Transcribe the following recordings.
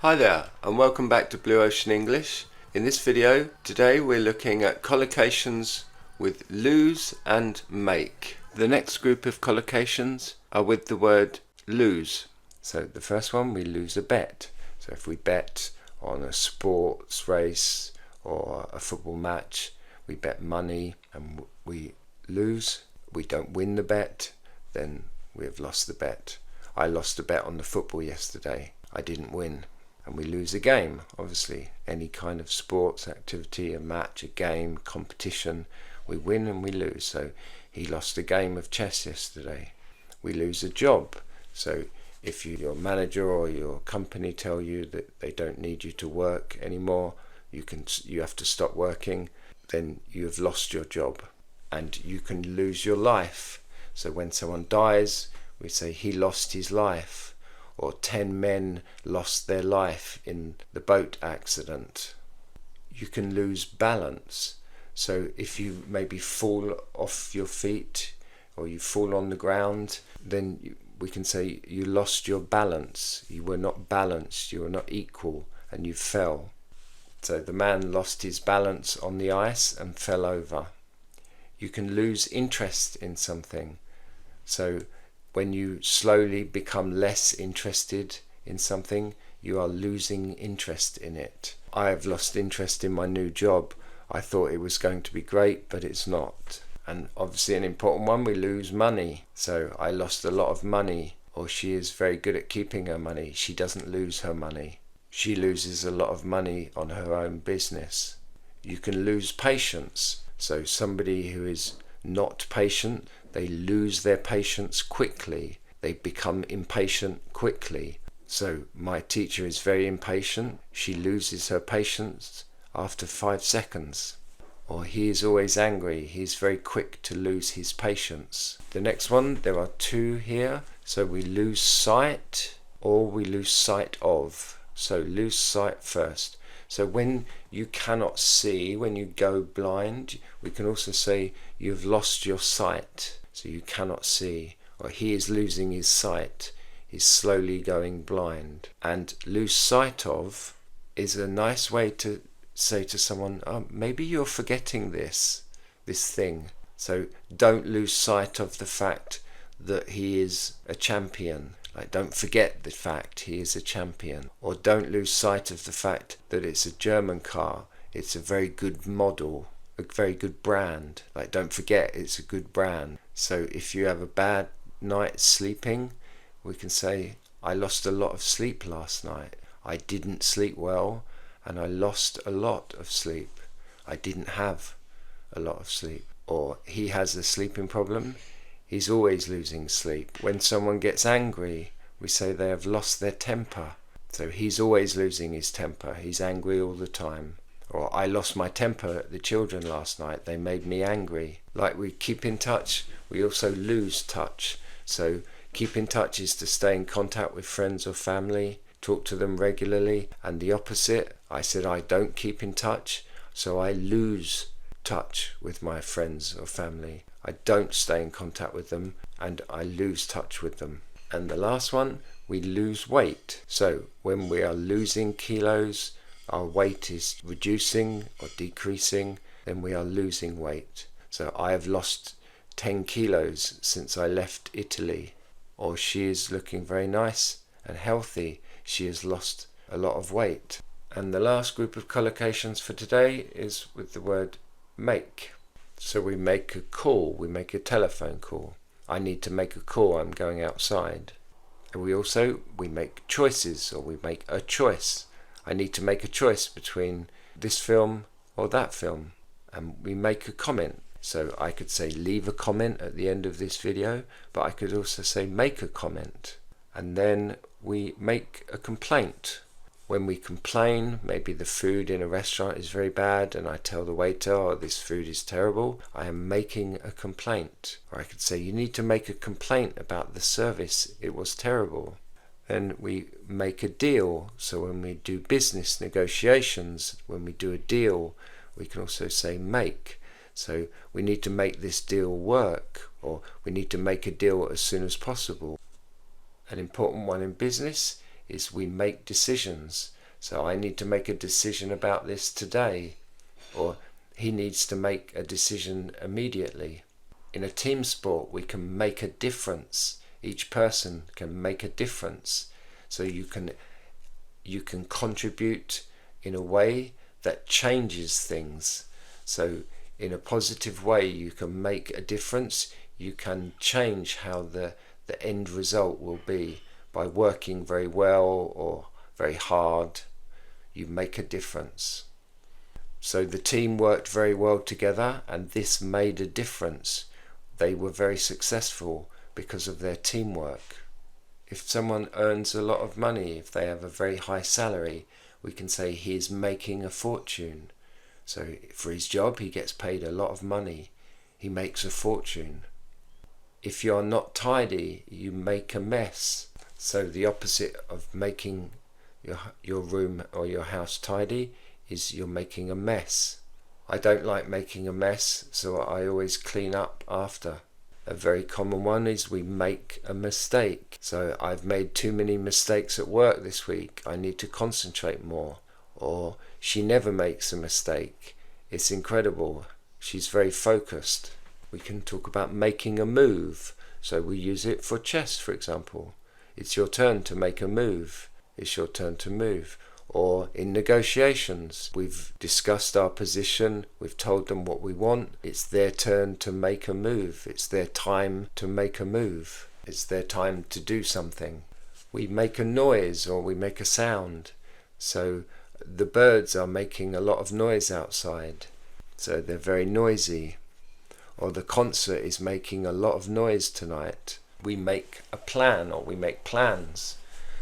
Hi there, and welcome back to Blue Ocean English. In this video today we're looking at collocations with lose and make. The next group of collocations are with the word lose. So the first one, we lose a bet. So if we bet on a sports race or a football match, we bet money and we lose. We don't win the bet, then we have lost the bet. I lost a bet on the football yesterday. I didn't win. And we lose a game, obviously. Any kind of sports activity, a match, a game, competition, we win and we lose. So he lost a game of chess yesterday. We lose a job. So if your manager or your company tell you that they don't need you to work anymore, you have to stop working, then you have lost your job. And you can lose your life. So when someone dies, we say he lost his life. Or 10 men lost their life in the boat accident. You can lose balance. So if you maybe fall off your feet or you fall on the ground, then we can say you lost your balance. You were not balanced, you were not equal, and you fell. So the man lost his balance on the ice and fell over. You can lose interest in something. So when you slowly become less interested in something, you are losing interest in it. I have lost interest in my new job. I thought it was going to be great, but it's not. And obviously an important one, we lose money. So I lost a lot of money, or she is very good at keeping her money. She doesn't lose her money. She loses a lot of money on her own business. You can lose patience. So somebody who is not patient, they lose their patience quickly. They become impatient quickly. So my teacher is very impatient. She loses her patience after 5 seconds. Or he is always angry. He's very quick to lose his patience. The next one, there are 2 here. So we lose sight or we lose sight of. So lose sight first. So when you cannot see, when you go blind, we can also say you've lost your sight. So you cannot see, or he is losing his sight. He's slowly going blind. And lose sight of is a nice way to say to someone, oh, maybe you're forgetting this thing. So don't lose sight of the fact that he is a champion. Like, don't forget the fact he is a champion. Or don't lose sight of the fact that it's a German car. It's a very good model, a very good brand. Like, don't forget it's a good brand. So if you have a bad night sleeping, we can say, I lost a lot of sleep last night. I didn't sleep well and I lost a lot of sleep. I didn't have a lot of sleep. Or he has a sleeping problem. He's always losing sleep. When someone gets angry, we say they have lost their temper. So he's always losing his temper. He's angry all the time. Or I lost my temper at the children last night. They made me angry. Like, we keep in touch, we also lose touch. So keep in touch is to stay in contact with friends or family, talk to them regularly. And the opposite, I said I don't keep in touch, so I lose touch with my friends or family. I don't stay in contact with them and I lose touch with them. And the last one, we lose weight. So when we are losing kilos, our weight is reducing or decreasing, then we are losing weight. So I have lost 10 kilos since I left Italy. Or she is looking very nice and healthy. She has lost a lot of weight. And the last group of collocations for today is with the word make. So we make a call, we make a telephone call. I need to make a call, I'm going outside. And we make choices, or we make a choice. I need to make a choice between this film or that film. And we make a comment. So I could say leave a comment at the end of this video, but I could also say make a comment. And then we make a complaint. When we complain, maybe the food in a restaurant is very bad and I tell the waiter, oh, this food is terrible, I am making a complaint. Or I could say, you need to make a complaint about the service, it was terrible. Then we make a deal. So when we do business negotiations, when we do a deal, we can also say make. So we need to make this deal work, or we need to make a deal as soon as possible. An important one in business is we make decisions. So I need to make a decision about this today, or he needs to make a decision immediately. In a team sport, we can make a difference. Each person can make a difference. So you can contribute in a way that changes things. So in a positive way, you can make a difference. You can change how the end result will be by working very well or very hard. You make a difference. So the team worked very well together, and this made a difference. They were very successful because of their teamwork. If someone earns a lot of money, if they have a very high salary, we can say he is making a fortune. So for his job, he gets paid a lot of money. He makes a fortune. If you're not tidy, you make a mess. So the opposite of making your room or your house tidy is you're making a mess. I don't like making a mess, so I always clean up after. A very common one is we make a mistake. So I've made too many mistakes at work this week. I need to concentrate more. Or she never makes a mistake. It's incredible. She's very focused. We can talk about making a move. So we use it for chess, for example. It's your turn to make a move. It's your turn to move. Or in negotiations, we've discussed our position, we've told them what we want, it's their turn to make a move, it's their time to make a move, it's their time to do something. We make a noise or we make a sound. So the birds are making a lot of noise outside, so they're very noisy. Or the concert is making a lot of noise tonight. We make a plan or we make plans.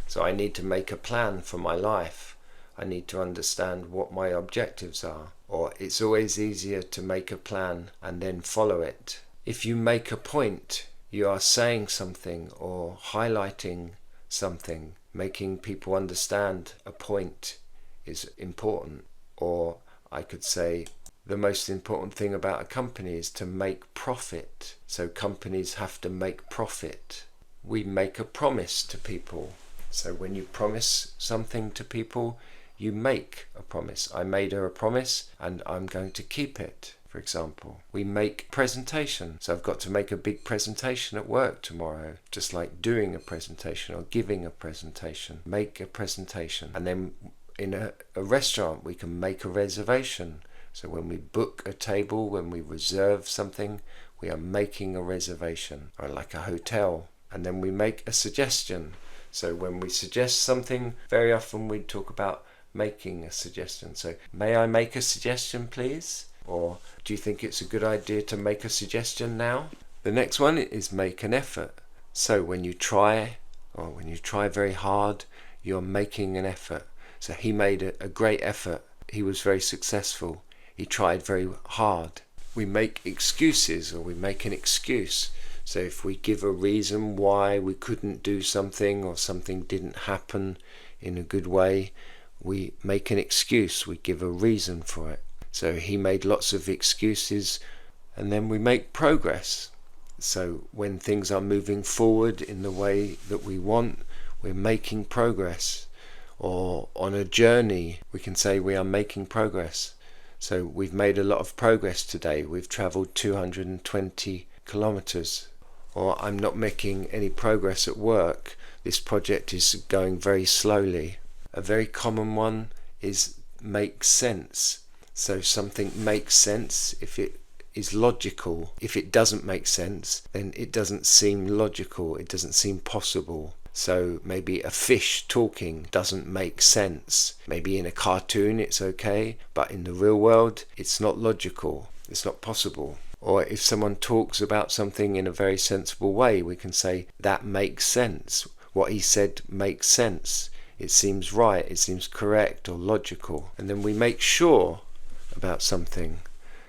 So I need to make a plan for my life. I need to understand what my objectives are. Or it's always easier to make a plan and then follow it. If you make a point, you are saying something or highlighting something. Making people understand a point is important. Or I could say the most important thing about a company is to make profit. So companies have to make profit. We make a promise to people. So when you promise something to people, you make a promise. I made her a promise and I'm going to keep it, for example. We make presentation. So I've got to make a big presentation at work tomorrow, just like doing a presentation or giving a presentation. Make a presentation. And then in a restaurant, we can make a reservation. So when we book a table, when we reserve something, we are making a reservation, or like a hotel. And then we make a suggestion. So when we suggest something, very often we talk about making a suggestion. So, may I make a suggestion, please? Or do you think it's a good idea to make a suggestion now? The next one is make an effort. So when you try, or when you try very hard, you're making an effort. So he made a great effort. He was very successful. He tried very hard. We make excuses, or we make an excuse. So if we give a reason why we couldn't do something or something didn't happen in a good way, we make an excuse, we give a reason for it. So he made lots of excuses, and then we make progress. So when things are moving forward in the way that we want, we're making progress. Or on a journey, we can say we are making progress. So we've made a lot of progress today. We've traveled 220 kilometers. Or I'm not making any progress at work. This project is going very slowly. A very common one is make sense. So something makes sense if it is logical. If it doesn't make sense, then it doesn't seem logical. It doesn't seem possible. So maybe a fish talking doesn't make sense. Maybe in a cartoon it's okay, but in the real world it's not logical. It's not possible. Or if someone talks about something in a very sensible way, we can say that makes sense. What he said makes sense. It seems right, it seems correct or logical. And then we make sure about something.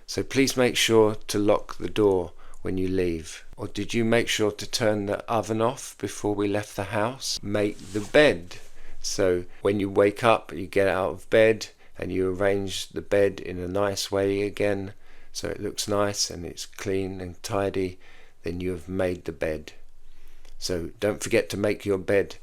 So please make sure to lock the door when you leave. Or did you make sure to turn the oven off before we left the house? Make the bed. So when you wake up, you get out of bed and you arrange the bed in a nice way again, so it looks nice and it's clean and tidy, then you have made the bed. So don't forget to make your bed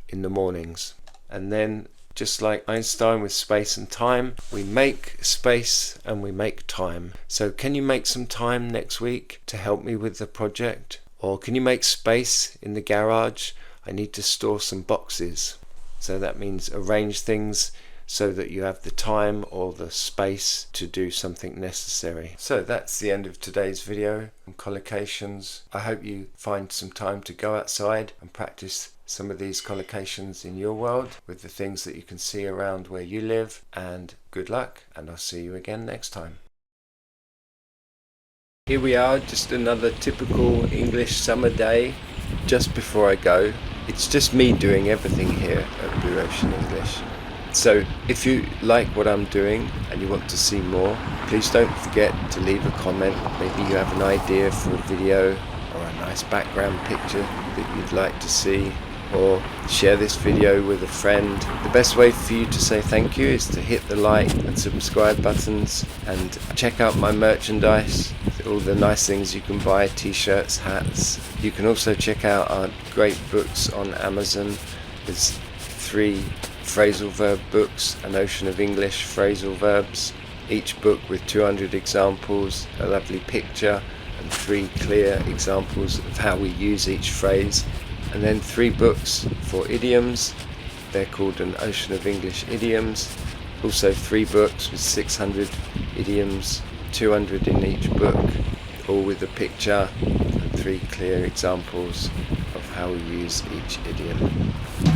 in the mornings. And then, just like Einstein with space and time, we make space and we make time. So can you make some time next week to help me with the project? Or can you make space in the garage? I need to store some boxes. So that means arrange things so that you have the time or the space to do something necessary. So that's the end of today's video on collocations. I hope you find some time to go outside and practice some of these collocations in your world with the things that you can see around where you live, and good luck, and I'll see you again next time. Here we are, just another typical English summer day. Just before I go, it's just me doing everything here at Blue Ocean English. So if you like what I'm doing and you want to see more, please don't forget to leave a comment. Maybe you have an idea for a video or a nice background picture that you'd like to see, or share this video with a friend. The best way for you to say thank you is to hit the like and subscribe buttons, and check out my merchandise, all the nice things you can buy, t-shirts, hats. You can also check out our great books on Amazon. There's 3 phrasal verb books, An Ocean of English phrasal verbs, each book with 200 examples, a lovely picture, and 3 clear examples of how we use each phrase. And then 3 books for idioms, they're called An Ocean of English Idioms. Also 3 books with 600 idioms, 200 in each book, all with a picture and 3 clear examples of how we use each idiom.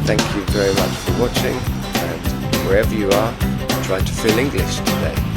Thank you very much for watching, and wherever you are, try to feel English today.